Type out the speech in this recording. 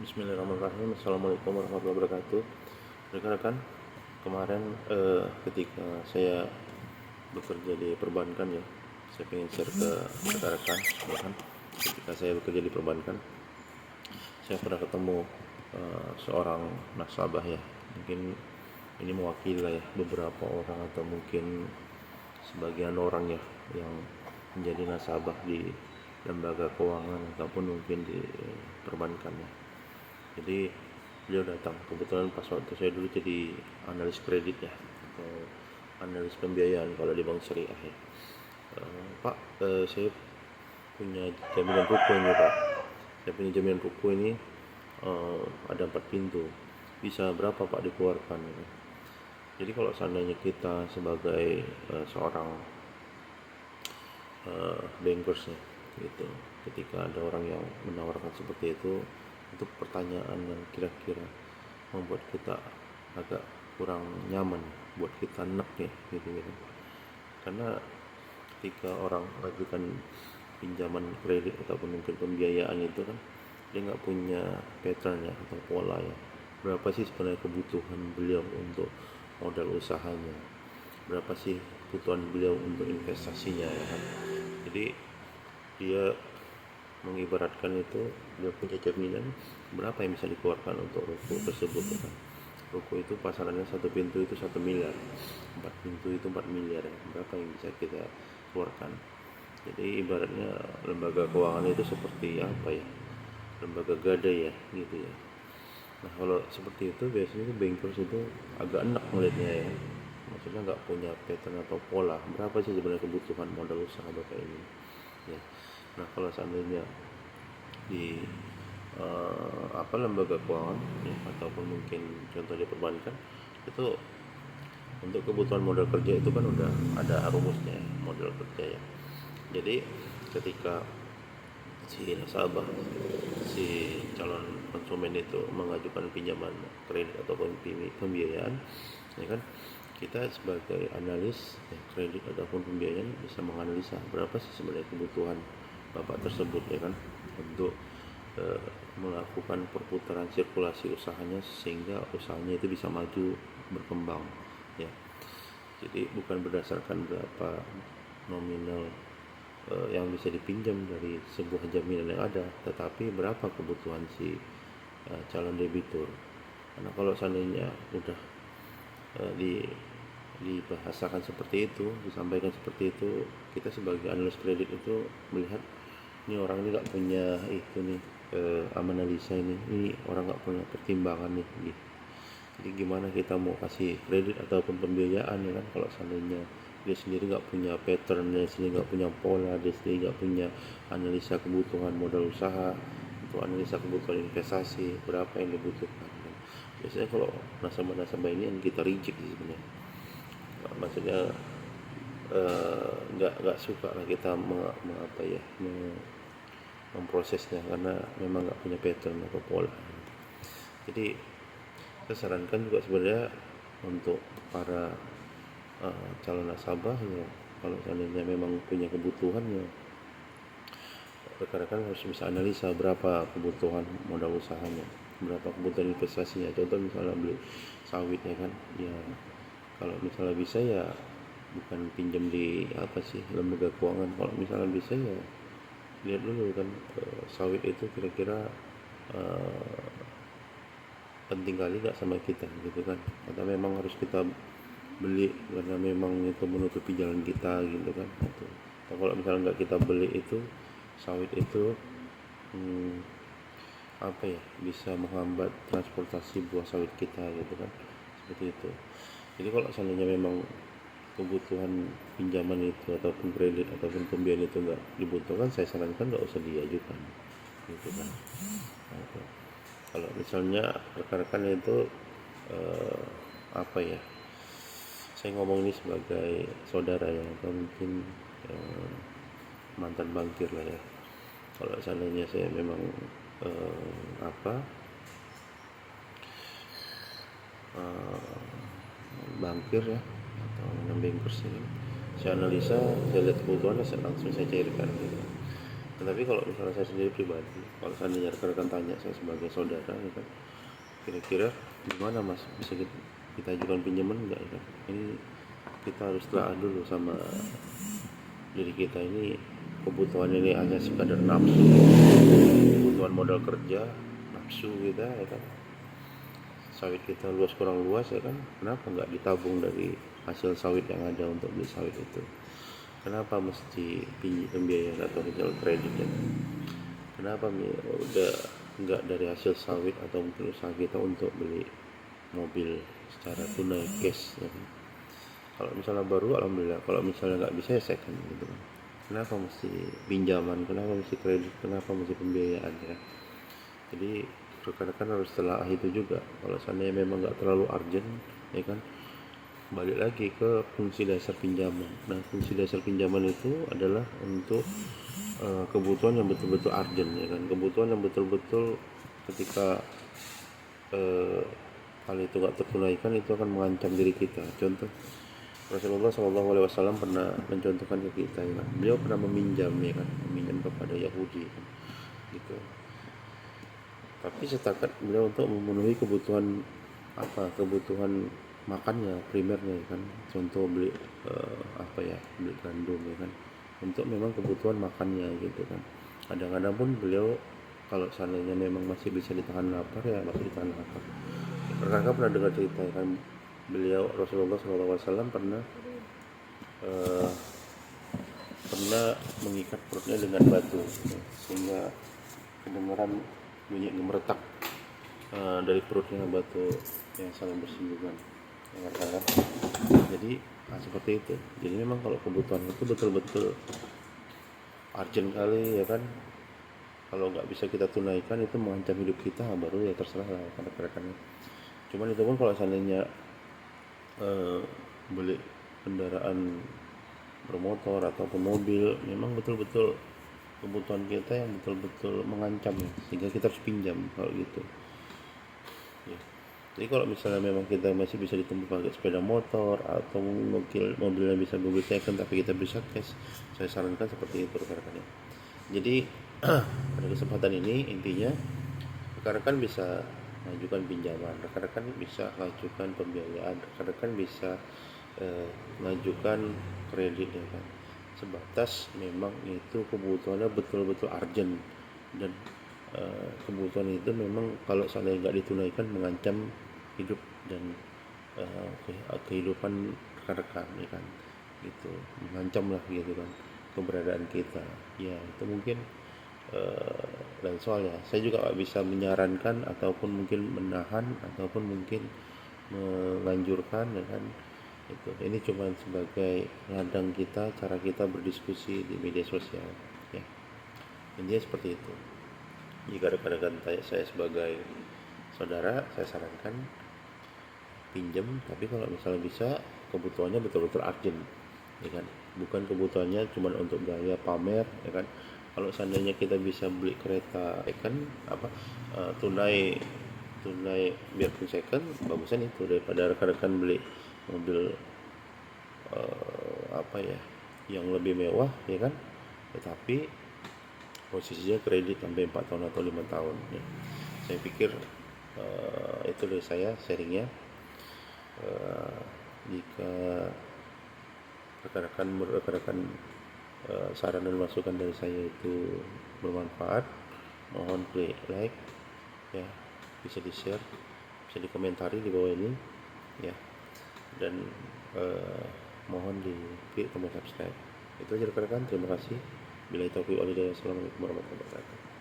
Bismillahirrahmanirrahim. Assalamualaikum warahmatullahi wabarakatuh. Rekan-rekan, kemarin ketika saya bekerja di perbankan ya, saya ingin share ke rekan-rekan. Bahkan ketika saya bekerja di perbankan, saya pernah ketemu seorang nasabah ya. Mungkin ini mewakili lah ya beberapa orang atau mungkin sebagian orang ya yang menjadi nasabah di lembaga keuangan ataupun mungkin di perbankan ya. Jadi beliau datang kebetulan pas waktu saya dulu jadi analis kredit ya, atau analis pembiayaan kalau di bank syariah ya. Pak, saya punya jaminan ruko ini Pak. Saya punya jaminan ruko ini ada 4 pintu. Bisa berapa Pak dikeluarkan? Jadi kalau seandainya kita sebagai seorang bankers ya, gitu, ketika ada orang yang menawarkan seperti itu pertanyaan yang kira-kira membuat kita agak kurang nyaman, buat kita enak ya gitu. Karena ketika orang mengajukan pinjaman kredit ataupun mungkin pembiayaan itu kan dia nggak punya pattern ya atau pola ya, berapa sih sebenarnya kebutuhan beliau untuk modal usahanya, berapa sih kebutuhan beliau untuk investasinya ya kan. Jadi dia mengibaratkan itu dia punya jaminan berapa yang bisa dikeluarkan untuk ruko tersebut ya kan. Ruko itu pasarannya 1 pintu itu 1 miliar, 4 pintu itu 4 miliar ya. Berapa yang bisa kita keluarkan. Jadi ibaratnya lembaga keuangan itu seperti apa ya, lembaga gadai ya gitu ya. Nah kalau seperti itu biasanya bankers itu agak enak melihatnya ya, maksudnya nggak punya pattern atau pola berapa sih sebenarnya kebutuhan modal usaha bapak ini ya. Nah kalau seandainya di lembaga keuangan ya, ataupun mungkin contoh di perbankan itu untuk kebutuhan modal kerja itu kan udah ada rumusnya ya, modal kerja ya. Jadi ketika si nasabah, si calon konsumen itu mengajukan pinjaman kredit ataupun pembiayaan ya kan, kita sebagai analis ya, kredit ataupun pembiayaan bisa menganalisa berapa sih sebenarnya kebutuhan bapak tersebut ya kan, untuk melakukan perputaran sirkulasi usahanya sehingga usahanya itu bisa maju berkembang ya. Jadi bukan berdasarkan berapa nominal yang bisa dipinjam dari sebuah jaminan yang ada, tetapi berapa kebutuhan si calon debitur. Karena kalau seandainya udah dibahasakan seperti itu, disampaikan seperti itu, kita sebagai analis kredit itu melihat ini orang ini nggak punya itu nih, analisa ini orang nggak punya pertimbangan nih gitu. Jadi gimana kita mau kasih kredit ataupun pembiayaan ya kan, kalau seandainya dia sendiri nggak punya pattern, dia sendiri nggak punya pola, dia sendiri nggak punya analisa kebutuhan modal usaha, untuk analisa kebutuhan investasi berapa yang dibutuhkan. Biasanya kalau nasabah-nasabah ini yang kita reject sih sebenarnya, maksudnya nggak suka lah kita memprosesnya karena memang nggak punya pattern atau pola. Jadi saya sarankan juga sebenarnya untuk para calon nasabah ya, kalau seandainya memang punya kebutuhan ya, rekan-rekan harus bisa analisa berapa kebutuhan modal usahanya, berapa kebutuhan investasinya. Contoh misalnya beli sawit ya kan, ya kalau misalnya bisa ya bukan pinjam di lembaga keuangan. Kalau misalnya bisa ya lihat dulu kan sawit itu kira-kira penting kali nggak sama kita gitu kan, atau memang harus kita beli karena memang itu menutupi jalan kita gitu kan. Atau kalau misalnya nggak kita beli itu sawit itu bisa menghambat transportasi buah sawit kita gitu kan, seperti itu. Jadi kalau seandainya memang kebutuhan pinjaman itu ataupun kredit ataupun pembiayaan itu nggak dibutuhkan, saya sarankan nggak usah diajukan gitu kan. Nah, kalau misalnya rekan-rekan itu saya ngomong ini sebagai saudara ya, atau mungkin mantan bankir lah ya. Kalau seandainya saya memang bankir ya atau bankers ini, saya analisa, saya lihat kebutuhannya, langsung saya cairkan gitu. Tetapi kalau misalnya saya sendiri pribadi, kalau seandainya rekan-rekan tanya saya sebagai saudara, ya kan, kira-kira gimana mas, bisa kita ajukan pinjaman enggak, ya kan? Ini kita harus telah dulu sama diri kita ini, kebutuhan ini hanya sekadar nafsu, kebutuhan modal kerja, nafsu kita, ya kan, sawit kita luas kurang luas, ya kan, kenapa nggak ditabung dari hasil sawit yang ada untuk beli sawit itu? Kenapa mesti pembiayaan atau misal kredit, ya? Kenapa udah nggak dari hasil sawit atau mungkin usaha kita untuk beli mobil secara tunai cash, ya kan? Kalau misalnya baru alhamdulillah, kalau misalnya nggak bisa ya second gitu kan. Kenapa mesti pinjaman, kenapa mesti kredit, kenapa mesti pembiayaan, ya? Jadi rekan-rekan harus telah itu juga. Kalau seandainya memang nggak terlalu urgent, ya kan, balik lagi ke fungsi dasar pinjaman. Nah, fungsi dasar pinjaman itu adalah untuk kebutuhan yang betul-betul urgent, ya kan, kebutuhan yang betul-betul ketika hal itu nggak tertunaikan itu akan mengancam diri kita. Contoh, Rasulullah SAW pernah mencontohkan ke kita, ya kan? Beliau pernah meminjam, ya kan, meminjam kepada Yahudi, kan? Gitu. Tapi setakat beliau untuk memenuhi kebutuhan kebutuhan makannya primernya, ya kan. Contoh beli beli gandum, ya kan, untuk memang kebutuhan makannya gitu kan. Kadang-kadang pun beliau kalau seandainya memang masih bisa ditahan lapar ya masih ditahan lapar. Kakak pernah dengar cerita, ya kan, beliau Rasulullah SAW pernah mengikat perutnya dengan batu, ya, sehingga kedengaran bunyi gemeretak dari perutnya batu yang saling bersinggungan, ya kan. Jadi seperti itu. Jadi memang kalau kebutuhan itu betul-betul urgent kali, ya kan, kalau nggak bisa kita tunaikan itu mengancam hidup kita, baru ya terserah lah rekan-rekannya. Cuman itu pun kalau seandainya beli kendaraan bermotor ataupun mobil, memang betul-betul kebutuhan kita yang betul-betul mengancam, sehingga kita harus pinjam kalau gitu, ya. Jadi kalau misalnya memang kita masih bisa ditempuh pakai sepeda motor atau mungkin mobilnya bisa mobil second tapi kita bisa cash, saya sarankan seperti itu rekan-rekan. Jadi pada kesempatan ini intinya rekan-rekan bisa mengajukan pinjaman, rekan-rekan bisa mengajukan pembiayaan, rekan-rekan bisa mengajukan kredit, ya kan. Sebatas memang itu kebutuhannya betul-betul urgent dan kebutuhan itu memang kalau seandainya nggak ditunaikan mengancam hidup dan kehidupan rekan-rekan, ya kan, gitu, mengancam lah gitu kan keberadaan kita, ya itu mungkin. Dan soalnya saya juga nggak bisa menyarankan ataupun mungkin menahan ataupun mungkin menganjurkan, ya kan, itu ini cuma sebagai ladang kita, cara kita berdiskusi di media sosial, ya, intinya seperti itu. Jika rekan-rekan saya sebagai saudara, saya sarankan pinjam, tapi kalau misalnya bisa kebutuhannya betul-betul urgent, ya kan, bukan kebutuhannya cuma untuk gaya pamer, ya kan. Kalau seandainya kita bisa beli kereta, ya kan, tunai biarpun second, bagusan itu daripada rekan-rekan beli mobil yang lebih mewah, ya kan, tetapi posisinya kredit sampai 4 tahun atau 5 tahun, ya. Saya pikir itu dari saya sharingnya. Jika rekan-rekan saran dan masukan dari saya itu bermanfaat, mohon klik like, ya, bisa di share, bisa dikomentari di bawah ini, ya, dan mohon di klik tombol subscribe. Itu aja rekan-rekan, terima kasih. Bila taufiq wal hidayah. Assalamualaikum warahmatullahi wabarakatuh.